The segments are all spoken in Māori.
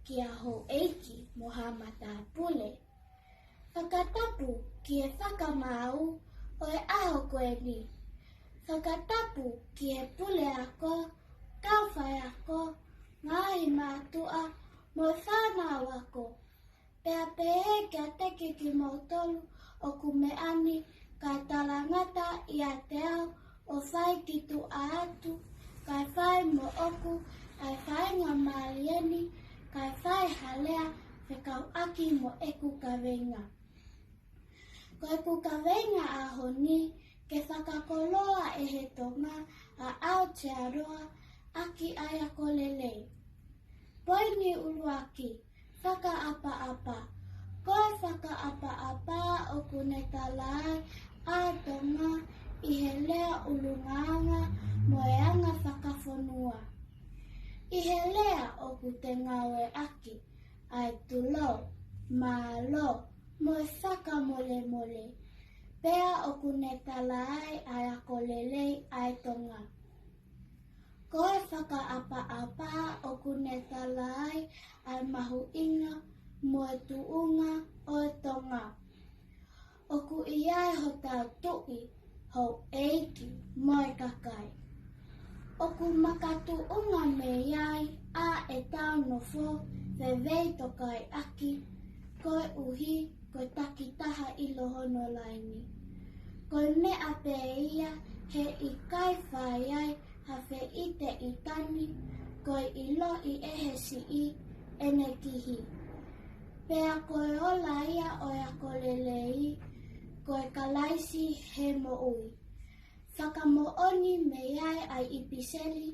kia ho eiki mohamata pule. Whakatapu ki e whakamau o e aho koe ni. Whakatapu ki e pule ako, kawhai ako, ngahi mātua, mo whanau ako. Pea pehe kia teke ki mautolu o kume ani ka talangata i a te au o whai ki tu atu, kai whai mo oku, kai whai ngā mālieni, kai whai halea, whekau aki mo eku kawenga. Koe ku kawenga a honi, ke whakakoloa e he tonga a Aotearoa aki ai ako lelei. Poini uluaki, whakaapa-apa. Koe whakaapa-apa o kune talai a tonga i he lea ulunganga mo e anga whakafonua. I he lea o ku te ngawe aki, ai tulo, mālo, mo e whakamole-mole. Pea o kune talai ai ako lelei ai tonga. Koe whakaapa-apa o kune talai ai mahu inga mo e tuunga o e tonga. O ku iai ho tau tui, ho eiki mo e kakai. O ku makatuunga me iai a e tau nofo vevei tokai aki, koe uhi koe takitaha i lohono laini. Koe mea pe ia he i kai whai ai hawhe i te itani, koe i lo i ehe si i ene kihi. Pea koe ola ia o e ako lelei, koe kalaisi he mo ui. Whakamooni me iai ai i piseli,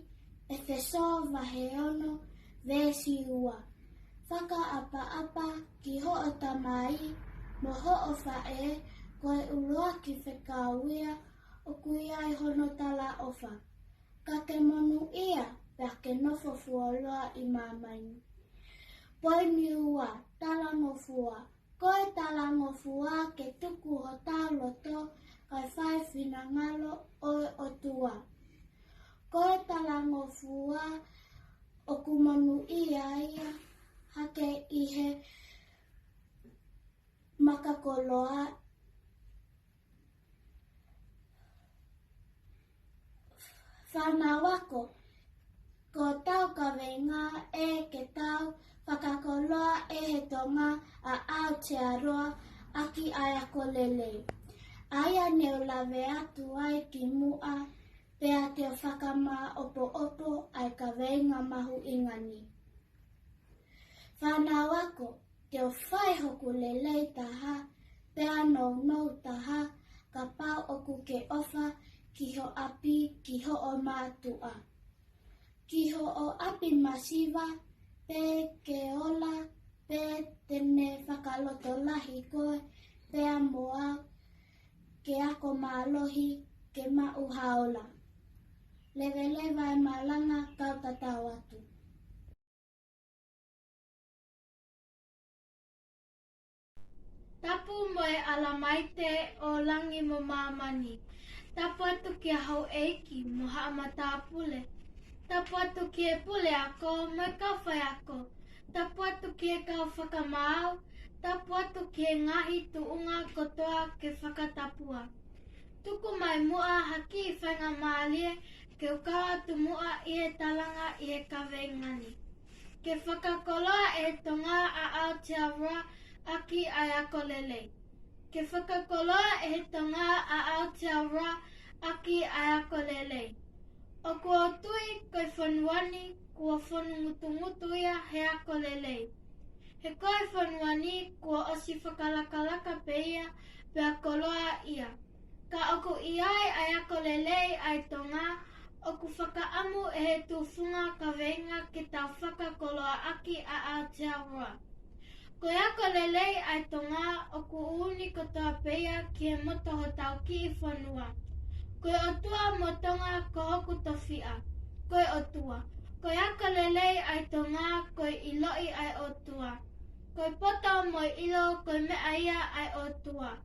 e wheso waheono vesi ua. Whakaapa-apa ki ho o tamai, mo ho o whae, koe uloa ki whekauia, o kui ai hono tala ofa. Ka ke monu ia, pea ke nofo fuoloa i mamaini. Poini ua, talangofua. Koe talangofua ke tuku ho tau loto, kai whai whinangalo o o tua. Koe talangofua, o kumonu ia ia, hake i he makakoloa. Whanau ako, ko tau kawenga e ke tau whakakoloa e he tonga a Aotearoa aki ai ako lelei. Aia neu lawe atu ai ki mua, pea te whakama opo-opo ai kawenga mahu ingani. Whanau ako, te whai hoku lelei taha, pea nou taha, ka pau oku ke ofa, ki ho api, ki ho o mātua. Ki ho o api masiva, pe ke ola, pe tene whakaloto lahi koe, pea moa, ke ako mālohi, ke mau haola. Lewe e malanga kau tatau atu. Tapu mo e alamaite o langi mo mamani. Tapu atu ki a hau eiki mo haamata pule. Tapu atu ki e pule ako mo e kawhai ako. Tapu atu ki e kau whakamau. Tapu atu ki e ngahi tuunga kotoa ke whakatapua. Tuku mai mua haki i whainga maalie ke ukawa tu mua i e talanga i e kawengani. Ke whakakoloa e tonga a Aotearoa aki ai ako lelei. Ke whakakoloa e tonga a Aotearoa aki ai ako lelei. O kua tui koe whanuani, kua whanu ngutu ia he ako lelei. He koe whanuani kua osi whakalakalaka pe ia pea koloa ia. Ka oku iai ai ako lelei ai tonga, oku whakaamu e he tuwhunga kawenga ki tau whakakoloa aki a Aotearoa. Koe ako lelei ai tonga oku uni kotoa peia ki e moto ho tau ki i whanua. Koe o tua mo tonga ko hoku towhia. Koe o tua. Koe ako lelei ai tonga koe i loi ai o tua. Koe poto mo ilo koe mea ia ai o tua.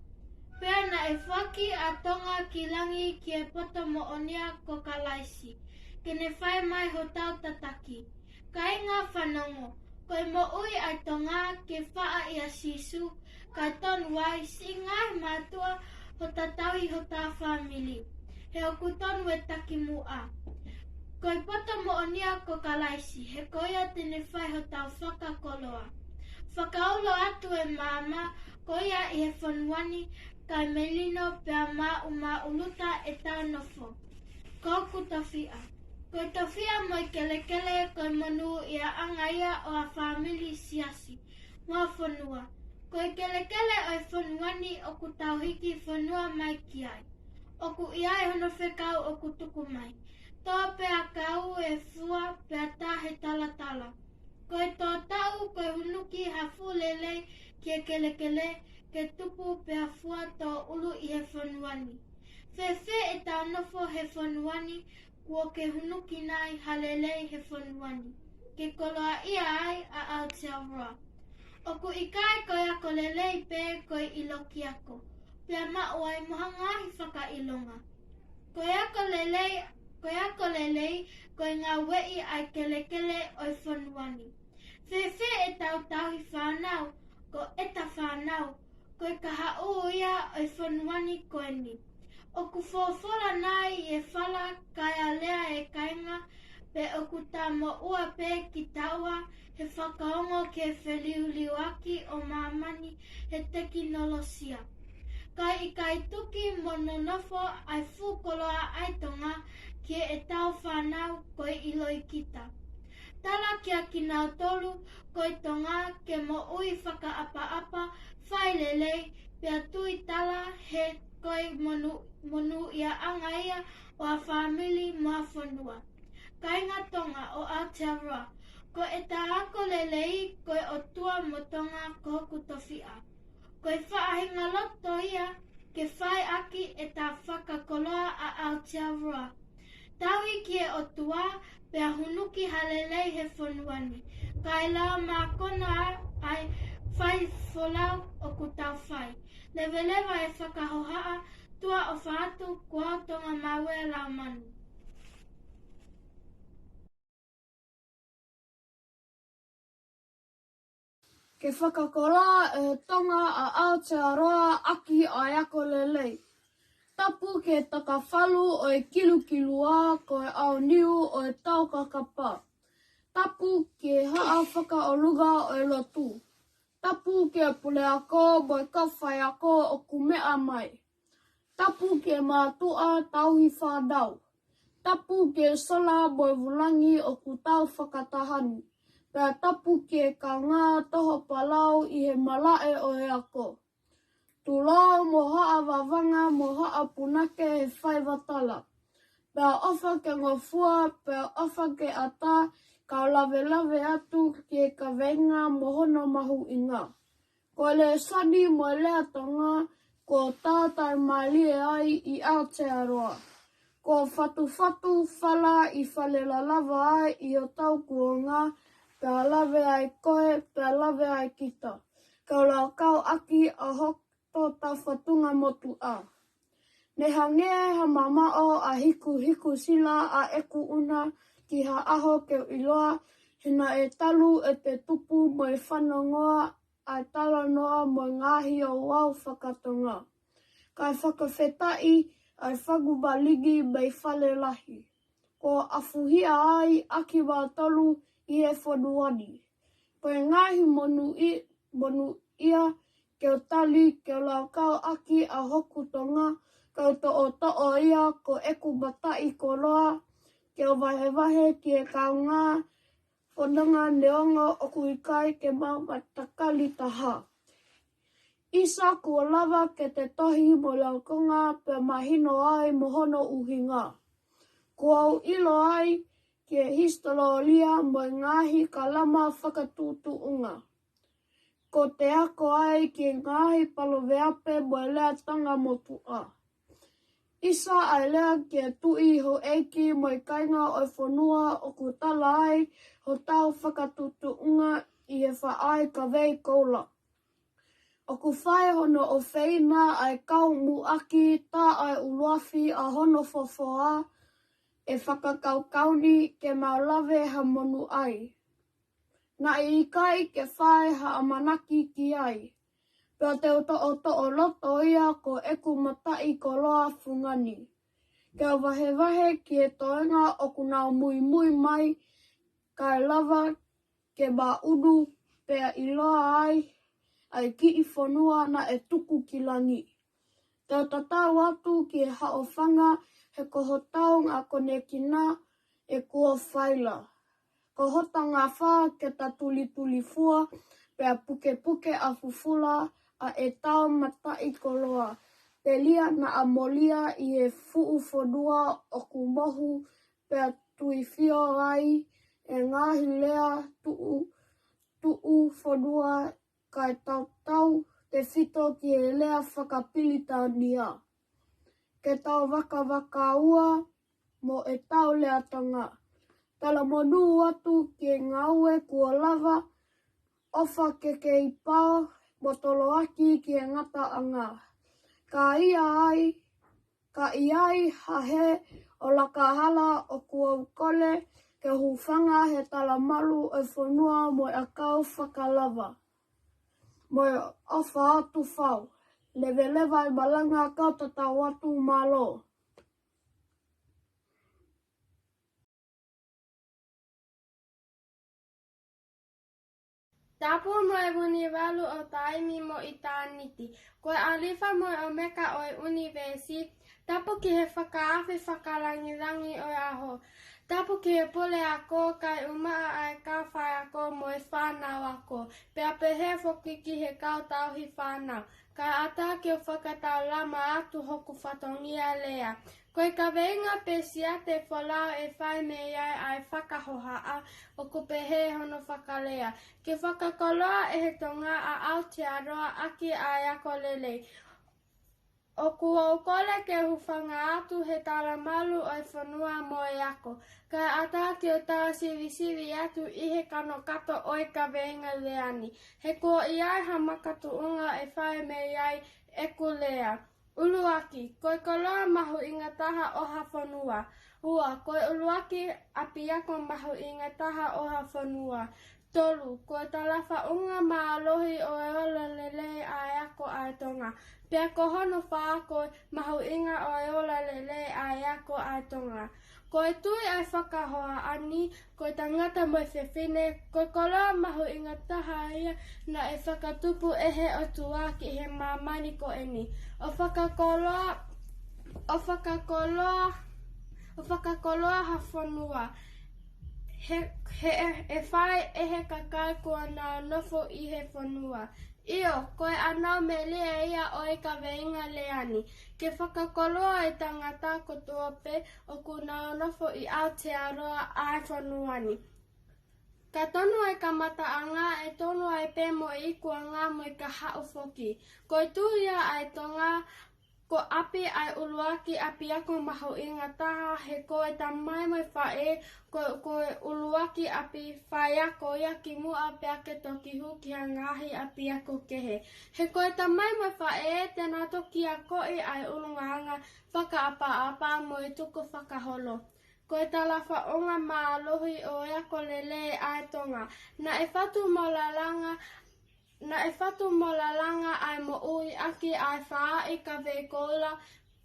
Pea na e whaki a tonga ki langi ki e poto mo onia ko kalaisi. Ke ne whai mai ho tau tataki. Ka inga whanongo. Koe mo ui ai tonga ke whaa ia sisu, kai tonu ai si ngai mātua ho tatawi ho tā whamili. He oku tonu e taki mua. Koe poto mo onia ko kalaisi, he koia tene whai ho tau whakakoloa. Whakaulo atu e māma, koia i he whanuani, kai melino pia mā uluta e tau nofo. Kōku tawhia. Koe tawhia moi kelekele koe monu ia angaia o a whamili siasi. Mua whanua. Koe kelekele o e whanuani oku tauhiki whanua mai ki ai. Oku iai hono whekau oku tuku mai. Tō pea kau e fua pea tā he talatala. Koe tō tau koe hunuki hafu lelei ki e kelekele ke tupu pea fua tō ulu i he whanuani. Whewhe e tau nofo he whanuani kua ke hunuki nai halelei he whanuani. Ke koloa ia ai a Aotearoa. Oku ikai koe ako lelei pē koe iloki ako. Pea mao ai moha ngahi whakailonga. Koe ako lelei koe ngā wei ai kelekele oi whanuani. Whewhe e tau tauhi whanau, ko eta whanau, koe kaha ia oi whanuani koe ni. Oku whawhora nai e whala kai a lea e kainga, pe oku tā mo ua pē ki taua he whakaongo ke wheliuliuaki o mamani he teknolosia. Kai i kai tuki mono nofo ai whukoloa ai tonga ki e tau whanau koe iloi kita. Tala kia ki nau tolu koe tonga ke mo ui whakaapa-apa whai lelei pia tui tala he koe monu ia angaia o a whamili mua whanua. Kainga tonga o Aotearoa, ko e tā ako lelei koe o tua mo tonga ko hoku towhia. Koe whaahinga loto ia ke whai aki e tā whakakoloa a Aotearoa. Taui ki e o tua pea hunuki halelei he whanuani. Kai lau mā kona ai whai wholau o ku tau whai. Lewelewa e whakahohaa tua o whaatu kua tonga mawea lau manu. Ke whakakora e tonga a Aotearoa aki ai ako lelei. Tapu ke takawhalu o e kilukilua ko e au niu o e tau kakapa. Tapu ke haa whakaoluga o e lotu. Tapu ke pule ako mo e kawhai ako o kumea mai. Tapu ke mātua tauhi whādau. Tapu ke sola mo e wulangi o ku tau whakatahani. Pea tapu ke ka ngā toho palau i he malae o e ako. Tūlau mo haa wawanga mo haa punake he whai watala. Pea ofa ke ngofua, pea ofa ke ata, ka lawe atu ke ka venga mo hono mahu inga. Ko le sani mo lea tonga, ko tātai malie ai i Aotearoa. Ko whatu whala i whalela lava ai i o tau kuonga, pea lawe ai koe, pea lawe ai kita. Kau lau kau aki a hoko ta whatunga motu a. Ne hange ha mamao a hiku sila a eku una ki ha aho ke iloa, hina e talu e te tupu mo e whanongoa a tala noa mo ngahi o wau whakatonga. Kai whakawhetai ai whagubaligi mei whale lahi. Ko afuhia ai aki wā tolu i e whanuani. Koe ngahi monu ia ke o tali ke o lau kau aki a hoku tonga, kau to'o ia ko eku matai ko loa, ke o wahe ki e kau ngā whananga neonga o kuikai ke mau matakali taha. Isa kua lava ke te tohi mo laukonga pe mahino ai mohono uhinga. Kua au ilo ai ke histololia mo ngahi ka lama whakatutuunga. Ko te ako ai ki ngahi paloveape mo lea tanga motua. Isa ai lea ke tui ho eiki mo i kainga o whanua o ku tala ai ho tau whakatutuunga i he whaai ka vei koula. O ku whae hono o whaina ai kau muaki tā ai uluafi a hono whawhoa e whakakaukauni ke maulawe ha monu ai. Na I kai ke whae ha amanaki ki ai. Pea te o loto ia ko eku matai ko loa fungani. Kia wahe ki e toenga o kuna mui mai kai lava ke ba udu pea I loa ai ki I whanua na e tuku ki langi. Te tatau atu ki e haofanga he koho tau ngā kone kina e kua whaila. Ko hota ngā whā ke ta tuli fua pea puke a fufula a e tau matai ko loa. Te lia na a molia I e fuu whodua o ku mohu pea tui whio ai e ngahi lea tuu whodua kai tau te whito ki e lea whakapilita nia. Ke tau waka ua mo e tau lea tanga. Tala monu atu ki e ngaue kua lava, ofa ke I pao, mo tolo aki ki e ngata anga. Ka iai hahe o lakahala o kua ukole ke hufanga he tala malu e whanua mo e akau whakalava. Mo e ofa atu whau, lewa I malanga kau tatau atu malo. Tapu mo e uni walu o taimi mo I tāniti. Koe alifa mo o meka o e univesi. Tapu ki he whakaafi whakarangirangi o e aho. Tapu ki he pole ako kai umaa ai kau whai ako mo e whanau ako. Pea pehe whoki ki he kau tauhi whanau. Kai ata ki o whakatau lama atu hoku whatongia lea. Koe ka veinga pesia te whalao e whai me iai ai whakahohaa o ku pehe hono whakalea. Ki whakakoloa e he tonga a Aotearoa aki ai ako lelei. O kua ukole ke hufanga atu he tala malu o e whanua mo e ako. Kai ata ki o tā sivi atu I he kano kato oi ka veinga leani. He kua iai hamakatu unga e whai me iai e kulea. Uluaki, koe koloa mahu inga taha o ha whanua. Ua, koe uluaki api ako mahu inga taha o ha whanua. Tolu, koe talafa unga maalohi o e ola lele ai ako ai tonga. Pea kohono wha koe mahu inga o e ola lele ai ako ai tonga. Koe tui ai whakahoa ani, koe tangata mo whewhine, koe koloa mahu inga taha ia na e whakatupu ehe o tuaki he mamani ko eni. O whakakoloa ha whanua. E whai ehe kakai kua nā nofo I he whanua. Io, koe anau me lea ia o e ka veinga leani. Ke whakakoloa e tangata ko tuope o ku nā nofo I Aotearoa ai whanuani. Ka tonu ai ka mataanga e tonu ai pe mo I kuanga mo I ka hau whoki. Koe tuia ai tonga ko api ai uluaki api ako mahu inga taha he koe tamai mo whae koe uluaki api whae ako ia ki mua pea ke toki huki a ngahi api ako kehe. He koe tamai mo whae tēnā toki a koe ai ulunganga whakaapa mo I tuku whakaholo. Koe talafa onga maalohi o e ako lele ai tonga. Na e whatu mo lalanga ai mo ui aki ai whaa I ka veikola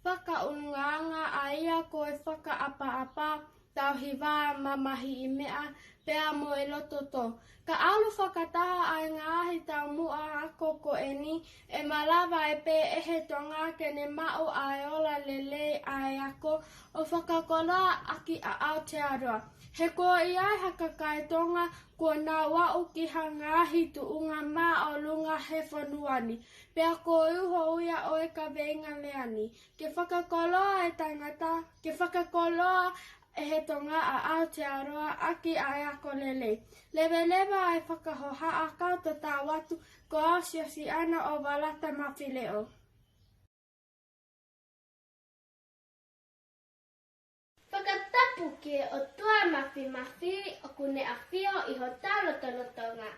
whaka ununganga ai ia koe whaka apa tau hiwa mamahi I mea pea mo e lototo. Ka alu whakataha ai ngāhi tau mua ako ko eni e malawa e pe ehe tonga kene mau ai ola lele ai ako o whakakoloa aki a Aotearoa. He koa iai hakakai tonga kua nā wau ki ha ngāhi tuunga mā o lunga he whanuani. Pea ko uho uia o e ka veinga leani. Ke whakakoloa e tangata, ke whakakoloa e he tonga a Aotearoa aki ai ako lele. Lewa ai whakahoha a kau to tā watu ko ausiosi ana o walata mawhileo. Whakatapu ki o tua mawhi o kune a whio I ho talotonotonga.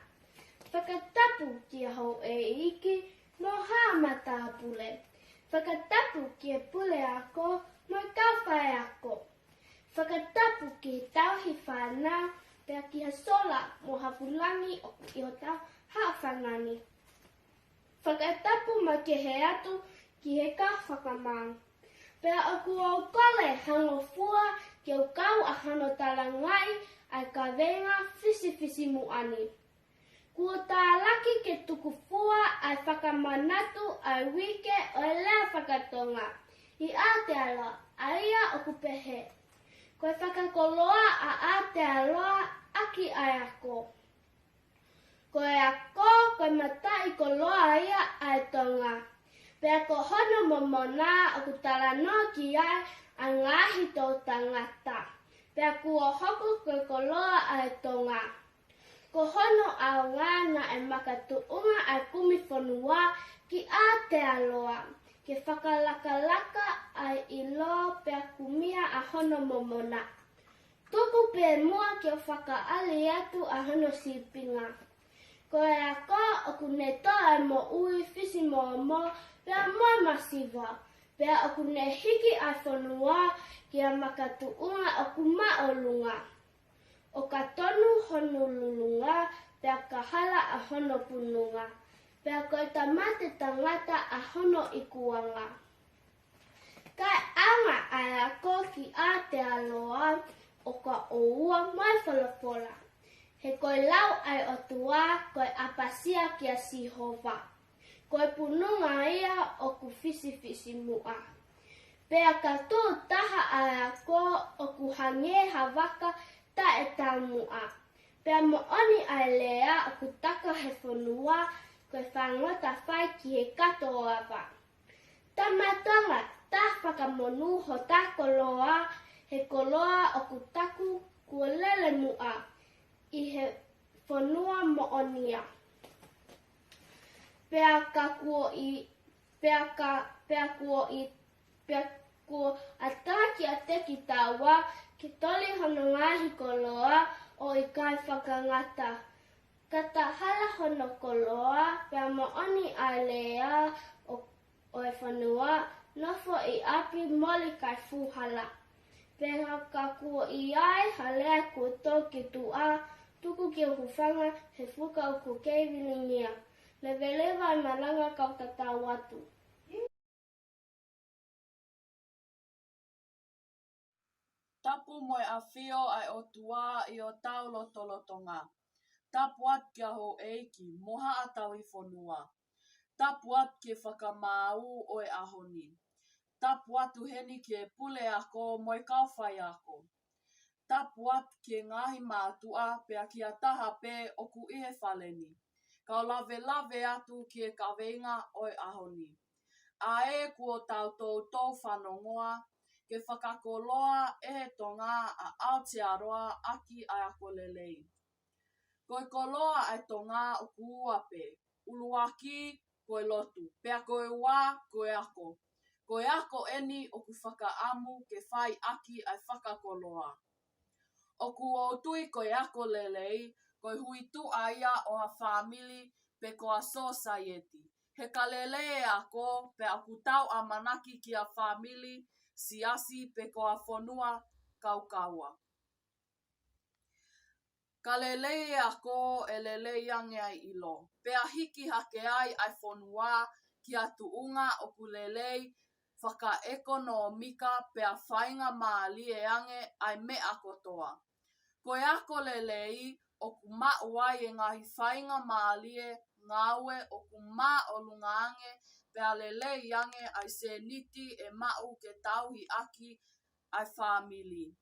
Whakatapu ki ho e iki mo haamata pule. Whakatapu ki pule ako mo kawhai ako. Whakatapu ki tauhi whanau Pea ki ha sola mo hapulangi o ki o tau haawhangani. Whakatapu ma ke he atu ki he ka whakamang. Pea aku au kale hango fua ki au kau a hano talangai ai ka venga fisi muani. Kua tā laki ke tuku fua ai whakamanatu ai wike o e lea whakatonga. I Aotearoa, a ia o kupehe. Koe whakakoloa a Aotearoa aki ai ako. Koe ako, koe matai koloa ia ai tonga. Pea ko hono momona o kutala no ki ai a ngahi tō tangata. Pea kua hoko koe koloa ai tonga. Ko hono au ngana e makatuunga ai kumi whanua ki Aotearoa. Ke whakalaka ai ilo pea kumia a hono momona. Tuku pe mua ke o whakaali atu a hono sipinga. Koe a ko o kune toa mo ui fisi mo pea moi masiva. Pea o kune hiki ai whanua ki a makatuunga o kuma o lunga. O ka tonu honolulunga, pea ka hala a hono pununga. Pea koe tamate tangata a hono ikuanga. Kai anga ai a ko ki Aotearoa o ka oua mai whalafola. He koe lau ai o tua koe apasia ki a Sihova. Koe pununga ia o ku fisi mua. Pea ka tū taha ai a ko o ku hange hawaka ta e tamua. Pea mo oni ai lea o ku taka he whanua koe whangota whai ki he kato o awa. Tamatonga, ta whakamonu ho ta koloa, he koloa o ku taku kua lele mua i he whanua mo onia. Pea kua ataki a teki tawa ki toli hono ngahi koloa o i kai whakangata. Kata hala hono koloa, pea mo oni ai lea o e whanua, nofo i api moli kai fuhala. Pea ka kua i ai halea kua tō ki tua, tuku ki o kuwhanga he fuka o ku keivilingia. Lewelewa i malanga kau tatau atu. Tapu moi a whio ai o tua i o tau lotolotonga. Tapu at kia ho eiki, moha a tau i whanua. Tapu at ke whakamau o e ahoni. Tapu atu heni ke pule ako moi kauwhai ako. Tapu at ke ngahi mātua pea kia taha pe o ku ihe whaleni. Kau lave atu ki e kaweinga o e ahoni. A e kuo tau tau whanongoa, ke whakakoloa e he tonga a Aotearoa aki ai ako lelei. Koe koloa ai tonga o ku uape, uluaki koe lotu, pea koe wā koe ako. Koe ako eni o ku whakaamu ke whai aki ai whakakoloa. O ku outui koe ako lelei, koe huitu aia o ha whamili pe koa society. He ka lelei ako pe aku tau a manaki ki a whamili, siasi pe koa whanua kaukaua. Ka lelei ako e lelei ange ai ilo. Pea hiki hake ai whanua ki a tuunga o ku lelei whaka-ekonomika pea whainga maali e ange ai me akotoa. Koe ako lelei o ku mauai e ngahi whainga maali e ngawe o ku maa o lungaange pea lelei ange ai se niti e mau ke tauhi aki ai whamili.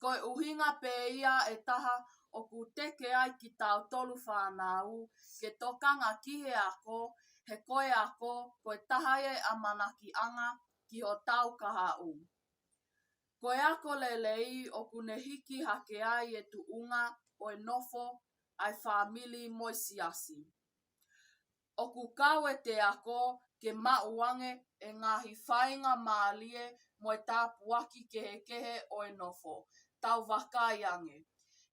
Koe uhinga pe ia e taha o ku teke ai ki tau tolu whanau, ke tokanga kihe ako, he koe ako, koe tahaie a manaki anga ki ho tau kahau. Koe ako lelei o kune hiki hake ai e tuunga o e nofo ai whamili moi siasi. O ku kawe te ako ke mauange e ngahi whainga maalie moi tāpuaki kehe o e nofo, tau wakai ange.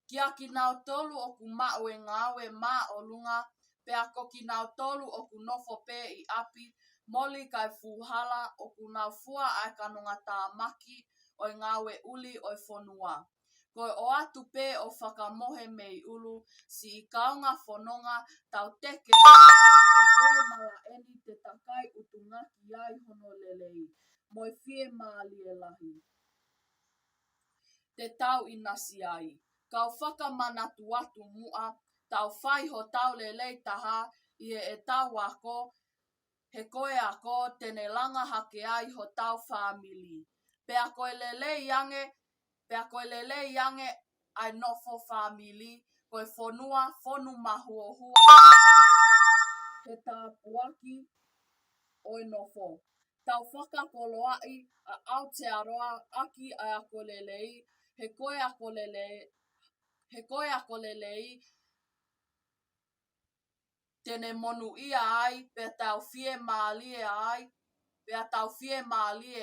Kia ki nau tolu o ku mau e ngawe maa o lunga, pe ako ki nau tolu o ku nofo pe i api, moli kai fuhala o ku nau fua ai kanonga tā maki o e ngawe uli o e whanua. Koe o atu pē o whakamohe mei ulu, si I kaunga whanonga tau teke koe mala eni te takai utu ngaki ai honolelei, moi fie maalie lahi. Te tau I nasi ai. Kau whakamanatu atu mua, tau whai ho tau lelei taha, ie e tau ako, he koe ako tene langa hake ai ho tau whamili. Pea koe lelei yange ai nofo whamili, koe whonua, whonu mahua hua. He tā puaki oi nofo. Tau whakakoloai a Aotearoa aki ai ako lelei, he koe ako lelei, tene monu ia ai, pea tau fie maalie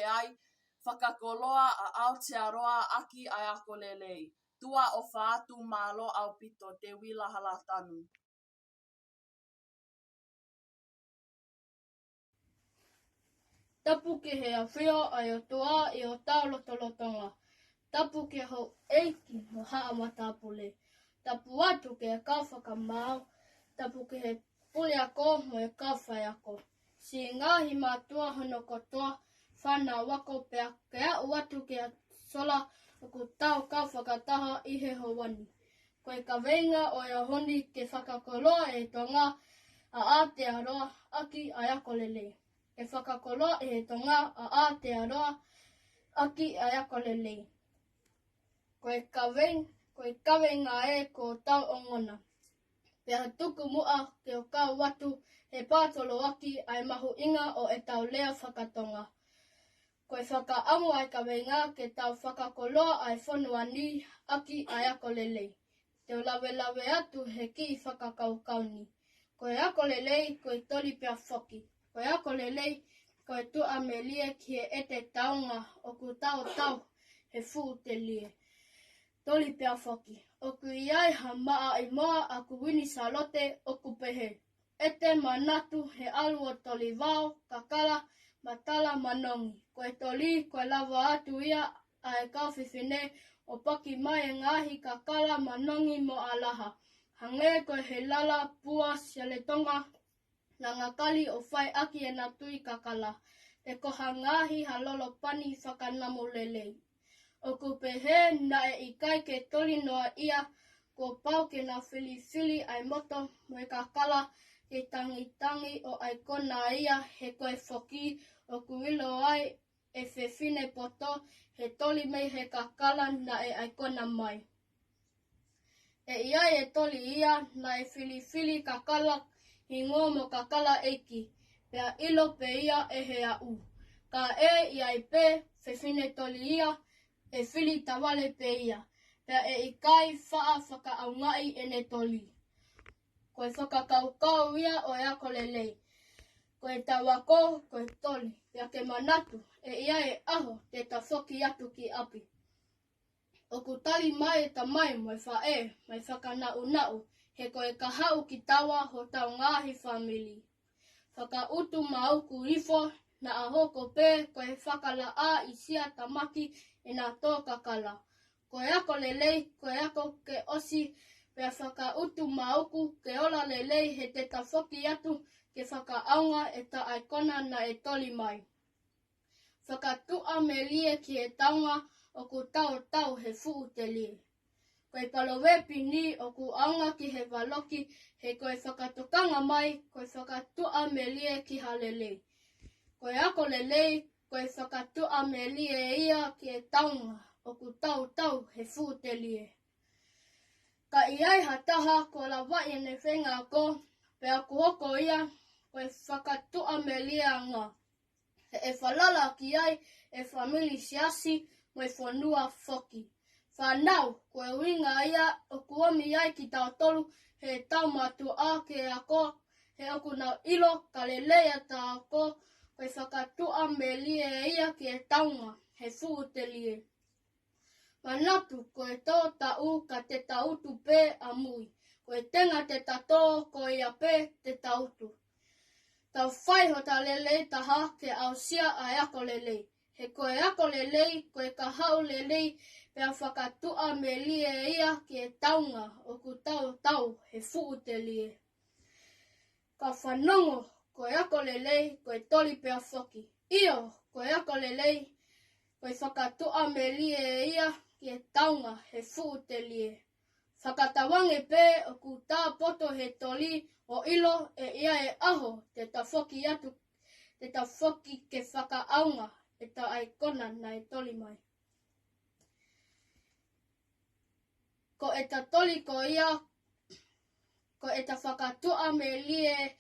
ai, whakakoloa a Aotearoa aki ai ako lelei. Tua o whaatu malo au pito te wilahala tanu. Tapu ke he awhio ai o toa I o tau lotolotonga. Tapu ke hau eiki no haa matapule. Tapu atu ke he kawhaka mau. Tapu ke he pule ako mo e kawhai ako. Si ngahi mātua hono kotoa whana wako pea ke au atu ke a sola o ku tau kawhakataha I he hawani. Koe ka venga o ia honi ke whakakoloa e tonga a Aotearoa aki ai ako lelei. E whakakoloa e tonga a Aotearoa aki ai ako lelei. Koe kawenga e ko tau ongona. Pea tuku mua ke o kau watu he pātolo aki ai mahu inga o e tau lea whakatonga. Koe whakaamu ai kawenga ke tau whakakoloa ai whanua ni aki ai ako lelei. Te lawe atu he ki whakakaukauni. Koe ako lelei koe toli pia whoki. Koe ako lelei koe tua me lie ki he ete taunga o ku tau he fuu te lie. Toli pia whoki. O ku iai ha maa I moa a ku wini salote o ku pehe. Ete manatu he alu o toli vau, kakala, matala manongi. Koe toli koe lava atu ia a e kauwhiwhine o paki mai e ngahi kakala manongi mo alaha. Hange koe he lala pua siale tonga na ngakali o whai aki e natui kakala. E koha ngahi halolo pani whakanamu lelei. O ku pehe na e ikai ke toli noa ia ko pau ke na fili ai moto mo e kakala ke tangi o ai kona ia he koe whoki o ku ilo ai e whewhine poto he toli mei he kakala na e ai kona mai. E iai e toli ia na e fili kakala hingo mo kakala eiki, pea ilo pe ia e he au. Ka e iai pe whewhine toli ia e fili tawale pe ia, pea e ikai whaa whakaaungai e ne toli. Koe whakakaukau ia o e ako lelei. Koe tawako, koe toli, pea ke manatu e ia e aho te tawhoki atu ki api. O ku tali mai e tamai mai mai whakanau, he koe kahau ki tawa ho tau ngahi whamili. Whaka utu mauku rifo na ahoko pe koe whakala a isia tamaki e nā tō kakala. Koe ako lelei, koe ako ke osi, pea whaka utu mauku ke ola lelei he te tawhoki atu ke whakaaunga e ta aikona na e toli mai. Whakatua me lie ki e taunga o ku tau he fuu te lie. Koe palowepi ni o ku aunga ki he waloki he koe whakatokanga mai, koe whakatua me lie ki ha lelei. Koe ako lelei, koe whakatua me lie ia ki e taunga o ku tau he fuu te lie. Ka iai hataha ko la wai ne whenga ko, pea ku hoko ia, koe whakatua me lie anga. E whalala ki ai e whamili siasi mo e whanua whoki. Whanau, koe winga ia o kuomi ai ki tau tolu he taumatu a ke ako, he oku nau ilo ka lelea ta ako, koe whakatua me lie ia ki e taunga he fuu te lie. Manatu, koe tō tau ka te tautu pē a mui, koe tenga te tato koe ia pē te tautu. Tau whai ho ta lelei taha ke au sia ai ako lelei. he koe ako lelei, koe ka hau lelei, pea whakatua me lie ia ki e taunga o ku tau he fuu te lie. Ka whanongo, koe ako lelei, koe toli pea whoki. Io, koe ako lelei, koe whakatua me lie ia ki e taunga he fuu te lie. Whakatawange pē o ku tā poto he toli o ilo e ia e aho te ta whoki atu, te ta whoki ke whakaaunga e ta ai kona na e toli mai. Ko e ta toli ko ia, ko e ta whakatua me lie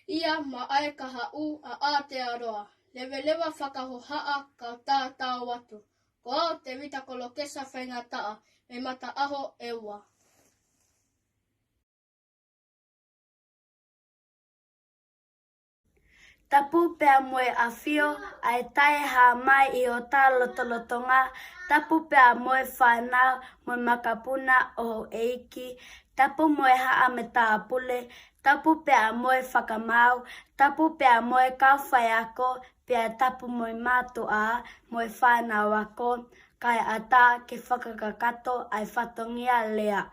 ia ma ai kaha u a Aotearoa. Lewa whakahohaa ka tā watu. Ko au te wita kolo kesa whaingataa me mata aho e ua. Tapu pea moe a whio, ai tae ha mai I o tā lotolotonga. Tapu pea moe whanau, moe makapuna o eiki. Tapu moe haa me tā pule. Tapu pea moe whakamau. Tapu pea moe kawhai ako. Pea tapu moe mātua, moe whanau ako. Kai a tā ke whakakakato ai whatongia lea.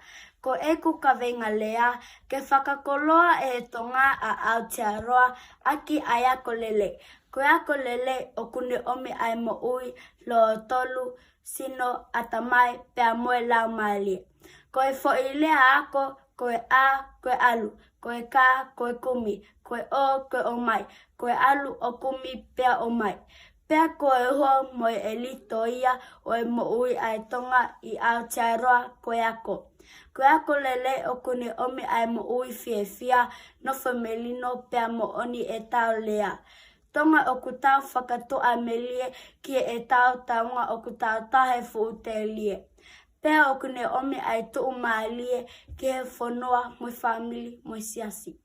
Ko eku ka venga lea, ke whakakoloa e tonga a Aotearoa, aki ai ako lele. Ko ako lele o kune omi ai mo ui, lo tolu, sino, atamai, pea moe lau malie. Ko e fo I lea ako, ko e a, ko e alu, ko e ka, ko e kumi, ko e o mai, ko e alu o kumi pea o mai. Pea ko e hoa mo e lito ia o e mo ui ai tonga I Aotearoa ko e ako. Ko ako lele o kune omi ai mo ui fia, no melino pea mo oni e tau lea. Tonga o ku tau whakatua me lie ki e tau taunga o ku tau tahe fuu te lie. Pea o kune omi ai tuu maa lie ki he whanua mo family mo siasi.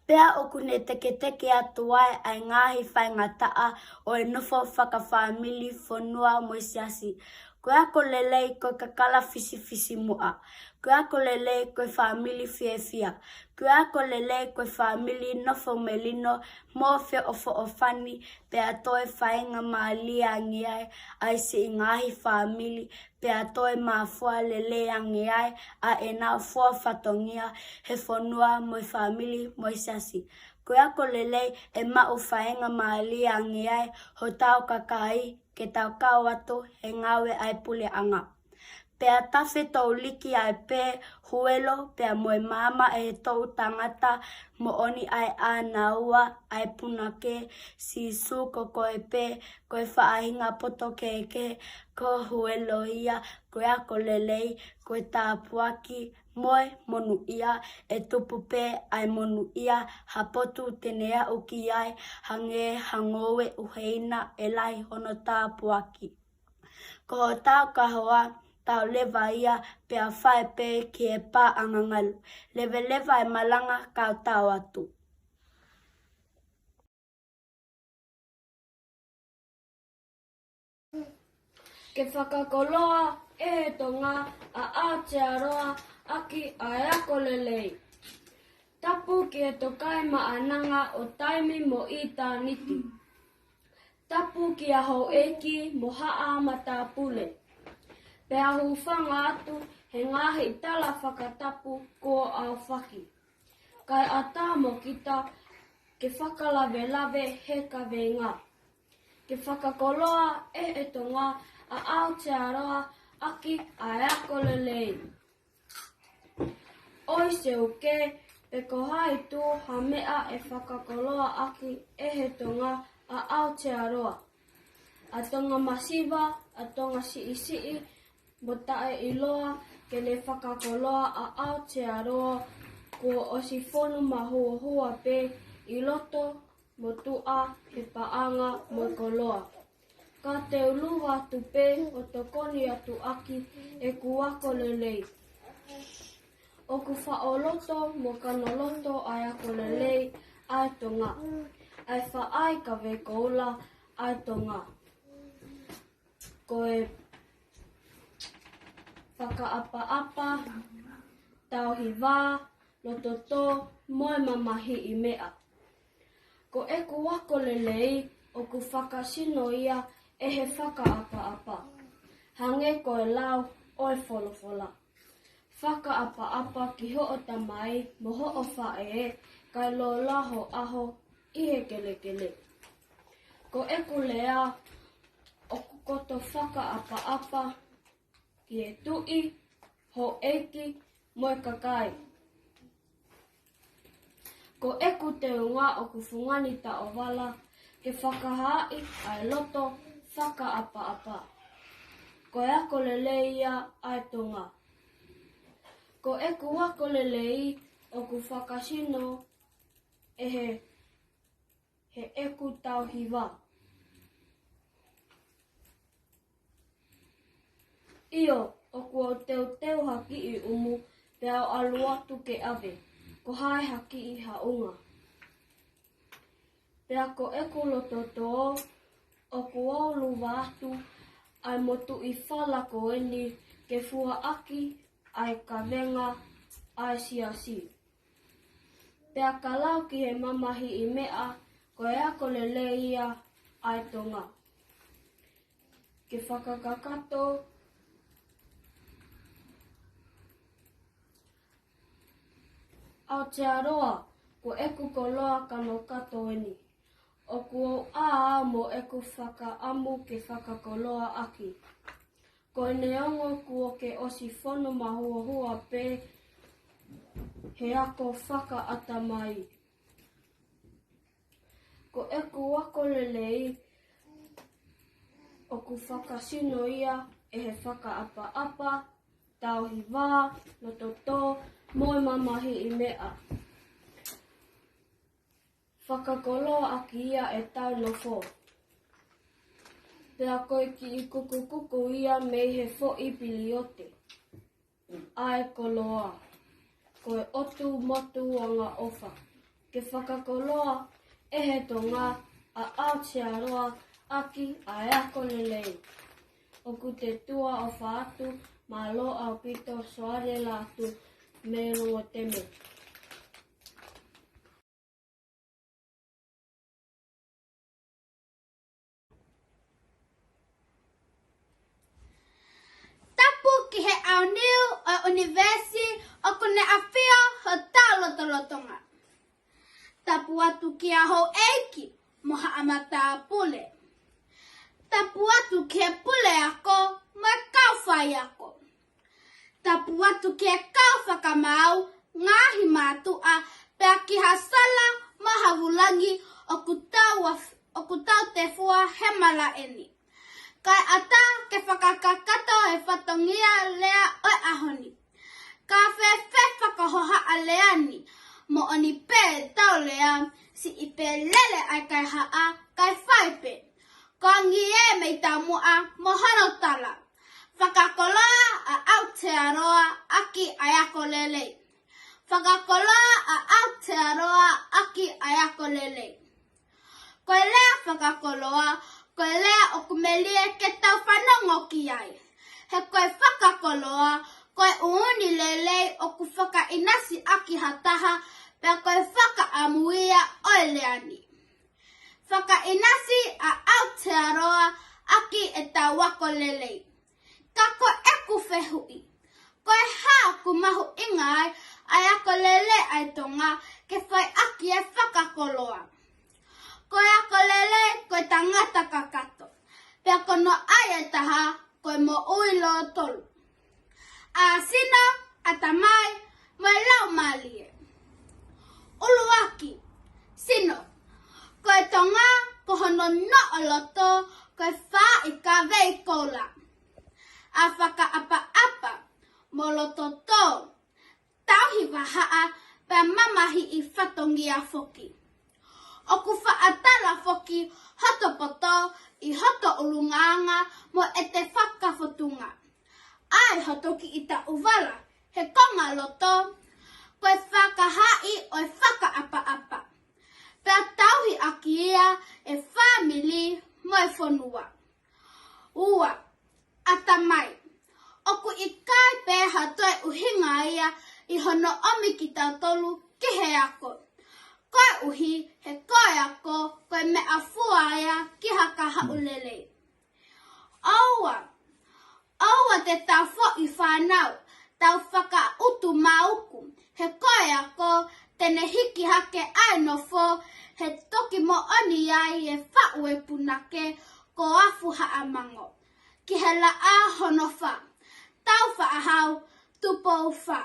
Pea o kune teke atu ai ngahi whaingataa o e nofo whakawhamili whanua mo siasi. Ko ako lelei ko kakala fisi mua. Ko ako lelei ko family fia. Ko ako lelei ko family nofo melino mo fe ofo ofani pea toe whainga maalia angiai ai si ngahi family pea toe mafua lelei angiai a e nā fua whatongia he whanua mo family mo siasi. Ko ako lelei e mau whainga maalia angiai ho tau kakai ke tau kawatu he ngawe ai pule anga. Pea tawhi tau liki ai pē huelo pea moe mama e tau tangata mo oni ai anaua ai punake si su ko koe pē koe whaahinga poto keke ko huelo ia koe ako lelei koe tāpuaki moe monu ia e tupu pē ai monu ia hapotu tenea uki ai hange hangowe uheina e lai hono tāpuaki. Ko tau kahoa tau lewa ia pea whae pē ki e pā angangalu. Lewa e malanga kau tau atu. Ke whakakoloa e he tonga a Aotearoa aki ai ako lelei. Tapu ki e tokai maananga o taimi mo I tā niti. Tapu ki a hau eki mo haa ma tā pule. Pea huwhanga atu he ngahi tala whakatapu ko au whaki. Kai a tā mo kita ke whakalave he ka venga. Ke whakakoloa e tonga a Aotearoa aki ai ako lelei. Oi se uke e ko hai tū ha mea e whakakoloa aki e he tonga a Aotearoa. A tonga masiva, a tonga sii, mo tae iloa ke le whakakoloa a Aotearoa ko o si whonu mahua pe I loto mo tua he paanga mo koloa. Ka te ulua atu pe o tokoni atu aki e kuako lelei. O ku whaoloto mo kanoloto ai ako lelei ai tonga. Ai whaai ka vekoula ai tonga. Ko e whakaapa, tauhiwā, lototo, moe mamahi I mea. Ko e kuako lelei o ku whakasino ia e he whakaapa-apa. Hange koe lau oi wholofola. Whakaapa-apa ki ho o tamai mo ho o whae kai lo laho aho i he kelekele. Ko eku lea o ku koto whakaapa-apa ki e tui, ho eiki, moi kakai. Ko eku te unga o ku whungani ta o wala ke whakahaai ai loto whakaapa-apa. Ko ako lelei ia ai tonga. Ko eku wako lelei o ku whakasino e he eku tau hiwa. Io, o kua teu haki i umu pe au alu atu ke ave, ko hae haki i haunga. Pea ko eku loto tō, o kua luwa atu ai motu i whala ko eni ke fua aki ai ka venga ai siasi. Pea ka lau ki he mamahi i mea, ko e ako lele ia ai tonga. Ke whakakakato, Aotearoa, ko eku ko loa kano katoeni. O kuo a mo eku whakaamu ke whakakoloa aki. Ko neongo kuo ke osi whono mahua pe he ako whakaatamai. Ko eku wako lelei o ku whakasino ia e he whakaapa-apa, tauhi wā, lototo, moi mamahi i mea. Whakakoloa aki ia e tau no fo. Pea koe ki i kuku ia mei he fo i piliote. Ai koloa. Koe otu motu anga ofa. Ke whakakoloa e he tonga a Aotearoa aki a eako lelei. O ku te tua o whaatu ma lo au pito soare latu me rungo teme. Tapu ki he au niu o universi o kune awhia ho tālotolotonga. Tapu atu ki a hou eiki moha amata pule. Tapu atu ki he pule ako mo e kauwhai ako. Tapu atu ki he kau whakamau ngahi mātua pea ki hasala mahavulangi o ku tau te fua he mala eni. Kai ata ke whakakakato e whatongia lea oi ahoni. Ka whewhe whakahoha a leani mo oni pē tau lea si i pē lele ai kai haa kai whaipe. Ko ngi e mei tau mua mo hano tala. Whakakoloa a Aotearoa aki ai ako lelei. Whakakoloa a Aotearoa aki ai ako lelei. Koe lea whakakoloa, koe lea o kumelie ke tau whanongo ki ai. He koe whakakoloa, koe uuni lelei o ku whakainasi aki hataha, pea koe whakaamuia oi leani. Whakainasi a Aotearoa aki e tau wako lelei. Ka koe eku whehui. Koe haa ku mahu ingai ai ako lele ai tonga ke whai aki e whakakoloa. Koe ako lele koe tangata kakato. Pea kono ai e taha koe mo uilo tolu. A sino, a tamai, mo e lau malie. Uluaki, sino, koe tonga kohono no o loto koe wha i ka vei kola. A whakaapa-apa, mo loto tō, tauhi wahaa pea mamahi i whatongia foki. O ku whaatala foki hotopoto i hoto ulunganga mo e te whakafotunga. Ai hotoki i ta uwala, he konga loto, koe whakahai o e whakaapa-apa. Pea tauhi aki ia e whamili mo e whonua. Ua, atamai, o ku i kai pēha toe uhinga ia i hono omi ki tau tolu ki he ako. Koe uhi he koe ako koe mea fuaia ki haka haulele. Aua te tau fo'i whanau, tau whaka utu mauku. He koe ako tene hiki hake ainofo, he toki mo oni ai e whau e punake ko afu haamango. Ki he la a honofa, tau whaahau tupo wha.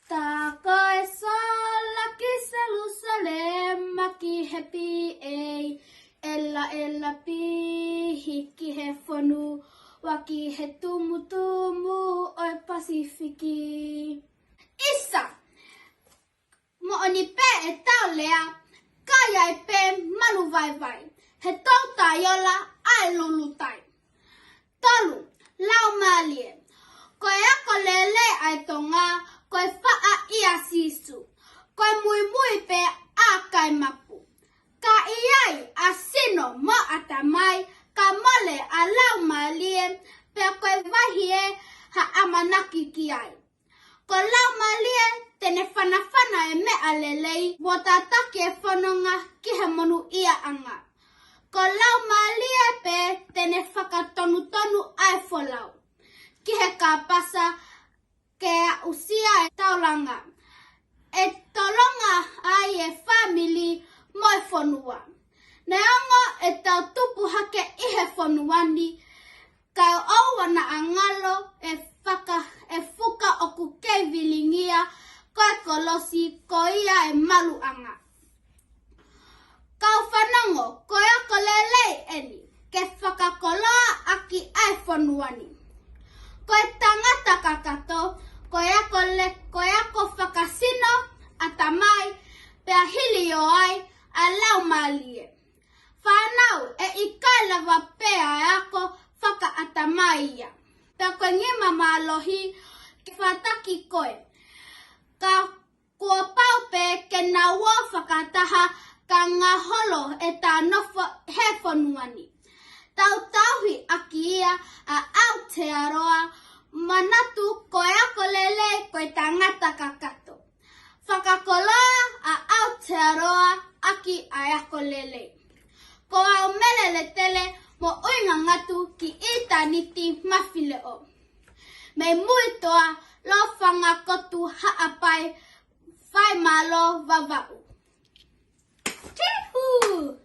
Ta koe sola ki Jerusalem ki he pi ei, ela pi hiki he whonu, waki he tumu oi Pasifiki. Isa, mo oni pe e tau lea, kaya e pe manu vai. He tau taiola ai lulutai. Tolu, lau malie. Koe ako lele ai tonga, koe faa ia sisu. Koe mui pe a kai mapu. Ka iai a sino mo atamai, ka mole a lau malie, pe koe vahie ha amanaki ki ai. Ko lau malie, tene whanawhana e mea lelei, mo tataki e whanonga ki he monu ia anga. Ko lau malie pe tene whakatonu ai wholau. Ki he kāpasa ke a usia e taulanga. E tolonga ai e family mo e whonua. Ne ongo e tau tupu hake i he whonuani, kau auana angalo e fuka oku kei vilingia koe kolosi ko ia e malu anga. Kau whanongo koe ako lelei eni ke whakakoloa aki ai whonuani. Koe tangata kakato koe ako whakasino atamai pea hili o ai a lau malie. Whanau e ikailava pea e ako whaka atamaia. Pea koe ngima malohi ki whataki koe. Ka kua paupe ke na wo whakataha ka ngā holo e tā nofo he whonuani. Tauhi aki ia a Aotearoa manatu koe ako lele koe tangata kakato. Whakakoloa a Aotearoa aki a ako lele. Ko au melele tele mo uinga ngatu ki itaniti mawhile o. Me muitoa lo whangakotu haapai whai malo vavau. Tihu!